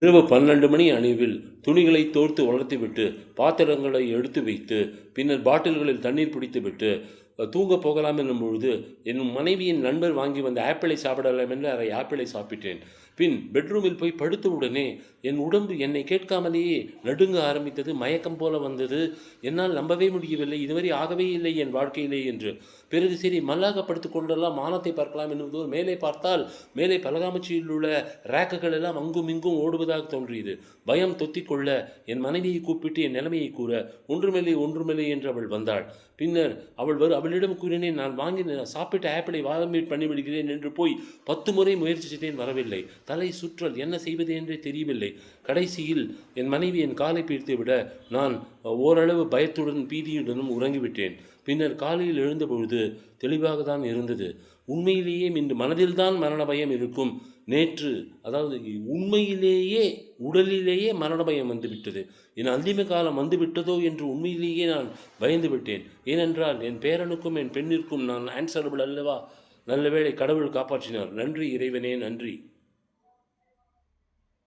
இரவு 12 மணி அளவில் துணிகளை தோர்த்து வளர்த்துவிட்டு பாத்திரங்களை எடுத்து வைத்து பின்னர் பாட்டில்களில் தண்ணீர் பிடித்துவிட்டு தூங்க போகலாம் என்னும் பொழுது என் மனைவியின் நண்பர் வாங்கி வந்த ஆப்பிளை சாப்பிடலாம் என்று அரை ஆப்பிளை சாப்பிட்டேன். பின் பெட்ரூமில் போய் படுத்தவுடனே என் உடம்பு என்னை கேட்காமலேயே நடுங்க ஆரம்பித்தது. மயக்கம் போல வந்தது. என்னால் நம்பவே முடியவில்லை. இதுவரை ஆகவே இல்லை என் வாழ்க்கையிலே என்று. பிறகு சரி மல்லாக படுத்துக் கொண்டெல்லாம் வானத்தை பார்க்கலாம் என்பது மேலே பார்த்தால் மேலே பலகாமச்சியில் உள்ள ரேக்குகள் எல்லாம் அங்கும் இங்கும் ஓடுவதாக தோன்றியது. பயம் தொத்திக்கொள்ள என் மனைவியை கூப்பிட்டு என் நிலைமையை கூற ஒன்றுமில்லை என்று அவள் வந்தாள். பின்னர் அவளிடம் கூறினேன், நான் வாங்கி சாப்பிட்ட ஆப்பிளை வாமிட் பண்ணிவிடுகிறேன் என்று போய் 10 முறை முயற்சி செய்தேன், வரவில்லை. தலை சுற்றல், என்ன செய்வது என்றே தெரியவில்லை. கடைசியில் என் மனைவி என் காலை பிடித்து விட நான் ஓரளவு பயத்துடன் பீதியுடனும் உறங்கிவிட்டேன். பின்னர் காலையில் எழுந்தபொழுது தெளிவாக தான் இருந்தது. உண்மையிலேயே இன்று மனதில்தான் மரண பயம் இருக்கும். நேற்று அதாவது உண்மையிலேயே உடலிலேயே மரண பயம் வந்துவிட்டது. என் அந்திம காலம் வந்துவிட்டதோ என்று உண்மையிலேயே நான் பயந்து விட்டேன். ஏனென்றால் என் பேரனுக்கும் என் பெண்ணிற்கும் நான் ஆன்சரபிள் அல்லவா. நல்ல வேளை கடவுள் காப்பாற்றினார். நன்றி இறைவனே, நன்றி.